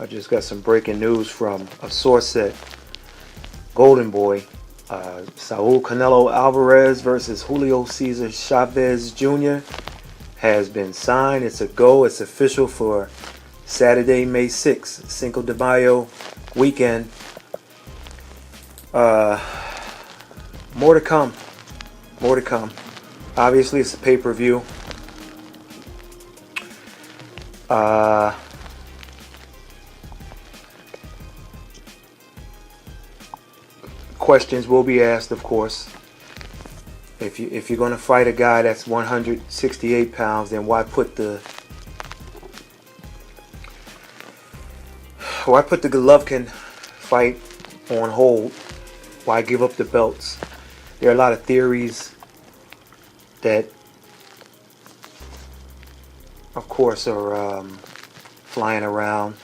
I just got some breaking news from a source at Golden Boy. Saul Canelo Alvarez versus Julio Cesar Chavez Jr. has been signed. It's a go. It's official for Saturday, May 6th, Cinco de Mayo weekend. More to come. More to come. Obviously, it's a pay-per-view. Questions will be asked, of course. If you're going to fight a guy that's 168 pounds, then why put the Golovkin fight on hold? Why give up the belts? There are a lot of theories that, of course, are flying around.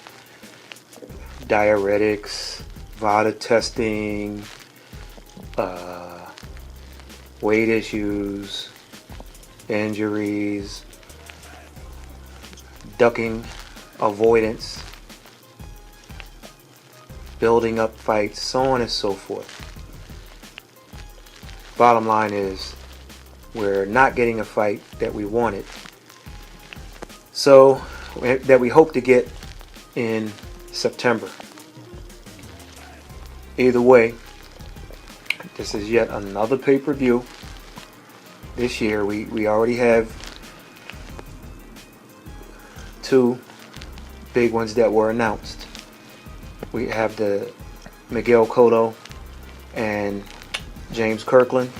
Diuretics, VADA testing, weight issues, injuries, ducking, avoidance, building up fights, so on and so forth. Bottom line is, we're not getting a fight that we wanted, so that we hope to get in September. Either way, this is yet another pay-per-view. This year, we already have two big ones that were announced. We have the Miguel Cotto and James Kirkland.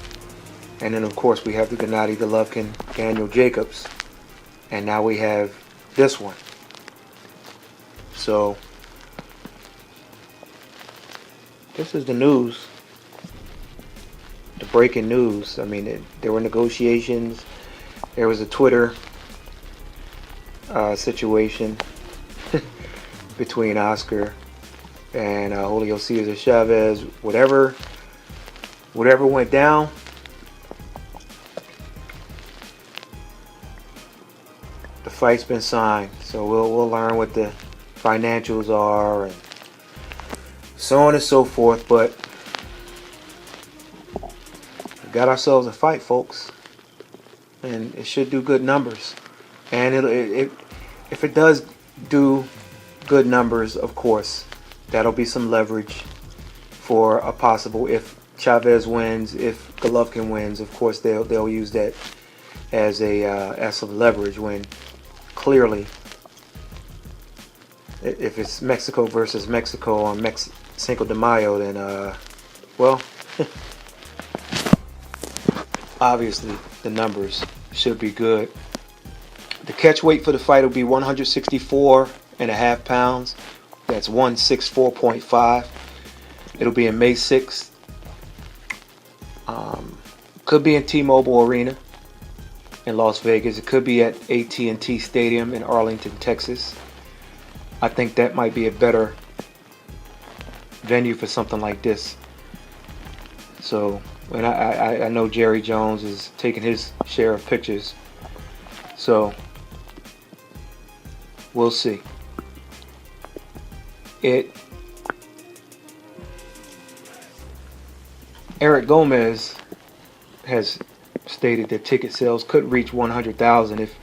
And then, of course, we have the Gennady Golovkin, Daniel Jacobs. And now we have this one. So, this is the news. The breaking news. I mean, there were negotiations. There was a Twitter situation between Oscar and Julio Cesar Chavez. Whatever went down, the fight's been signed. So we'll learn what the financials are and so on and so forth. But we got ourselves a fight, folks, and it should do good numbers. And if it does do good numbers, of course, that'll be some leverage for a possible, if Chavez wins, if Golovkin wins, of course they'll use that as some leverage, when clearly, if it's Mexico versus Mexico on Cinco de Mayo, then well, obviously the numbers should be good. The catch weight for the fight will be 164.5 pounds. That's 164.5. It'll be in May 6th. Could be in T-Mobile Arena in Las Vegas. It could be at AT&T Stadium in Arlington, Texas. I think that might be a better venue for something like this. So, and I know Jerry Jones is taking his share of pictures. So, we'll see. Eric Gomez has stated that ticket sales could reach 100,000 if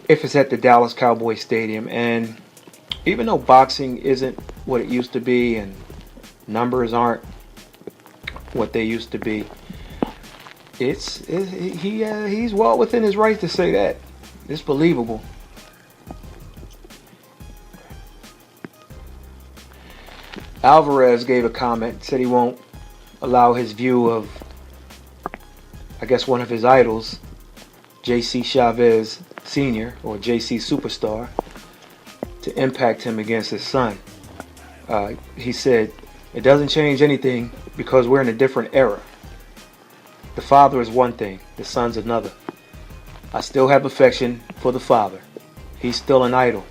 it's at the Dallas Cowboys Stadium. And even though boxing isn't what it used to be and numbers aren't what they used to be, he's well within his right to say that. It's believable. Alvarez gave a comment, said he won't allow his view of, I guess, one of his idols, J.C. Chavez Sr., or J.C. Superstar, to impact him against his son. He said, it doesn't change anything because we're in a different era. The father is one thing, the son's another. I still have affection for the father. He's still an idol.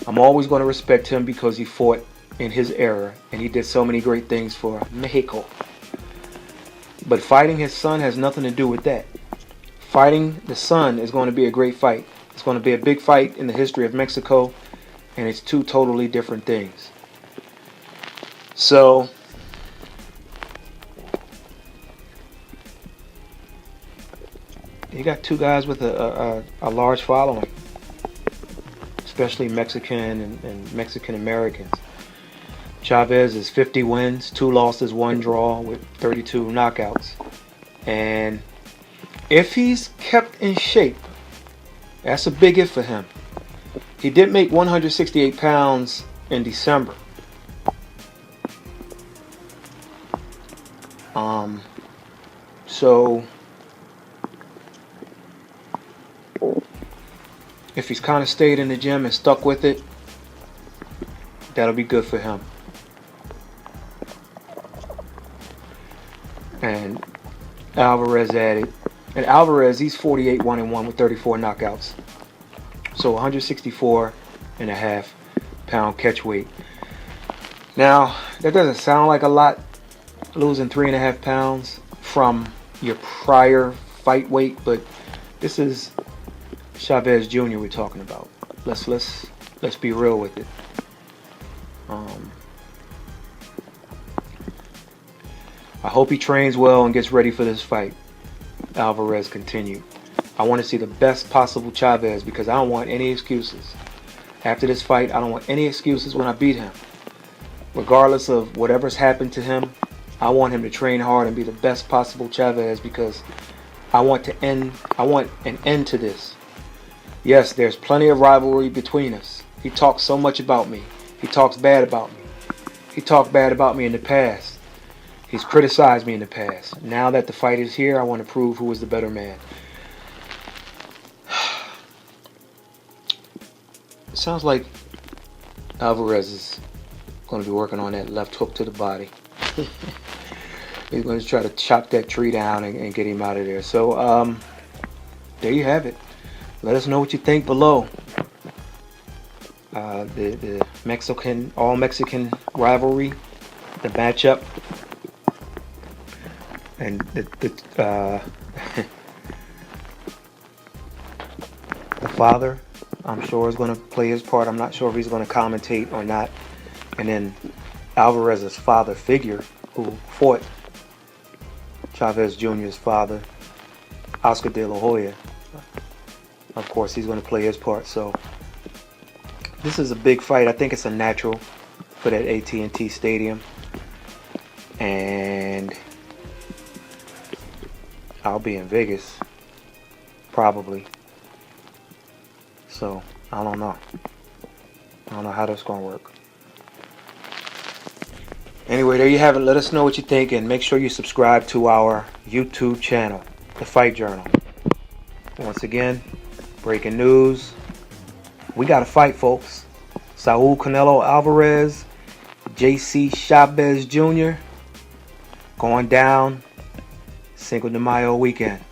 I'm always going to respect him because he fought in his era and he did so many great things for Mexico. But fighting his son has nothing to do with that. Fighting the son is going to be a great fight. It's going to be a big fight in the history of Mexico. and it's two totally different things. So you got two guys with a large following, especially Mexican and Mexican Americans. Chavez is 50 wins, 2 losses, 1 draw with 32 knockouts. And if he's kept in shape, that's a big if for him. He did make 168 pounds in December. So if he's kind of stayed in the gym and stuck with it, that'll be good for him. And Alvarez added, and Alvarez, he's 48 1-1 with 34 knockouts. So 164.5 pound catch weight. Now, that doesn't sound like a lot, losing 3.5 pounds from your prior fight weight, but this is Chavez Jr. we're talking about. Let's be real with it. I hope he trains well and gets ready for this fight. Alvarez continued. I want to see the best possible Chavez because I don't want any excuses. After this fight, I don't want any excuses when I beat him. Regardless of whatever's happened to him, I want him to train hard and be the best possible Chavez because I want an end to this. Yes, there's plenty of rivalry between us. He talks so much about me. He talks bad about me. He talked bad about me in the past. He's criticized me in the past. Now that the fight is here, I want to prove who is the better man. It sounds like Alvarez is going to be working on that left hook to the body. He's going to try to chop that tree down and get him out of there. So, there you have it. Let us know what you think below. The Mexican, all Mexican rivalry, the matchup, and the father, I'm sure, is going to play his part. I'm not sure if he's going to commentate or not. And then Alvarez's father figure, who fought Chavez Jr.'s father, Oscar De La Hoya. Of course, he's going to play his part. So this is a big fight. I think it's a natural for that AT&T Stadium. And I'll be in Vegas, probably. So, I don't know. I don't know how that's going to work. Anyway, there you have it. Let us know what you think, and make sure you subscribe to our YouTube channel, The Fight Journal. Once again, breaking news. We got to fight, folks. Saul Canelo Alvarez, JC Chavez Jr. going down Cinco de Mayo weekend.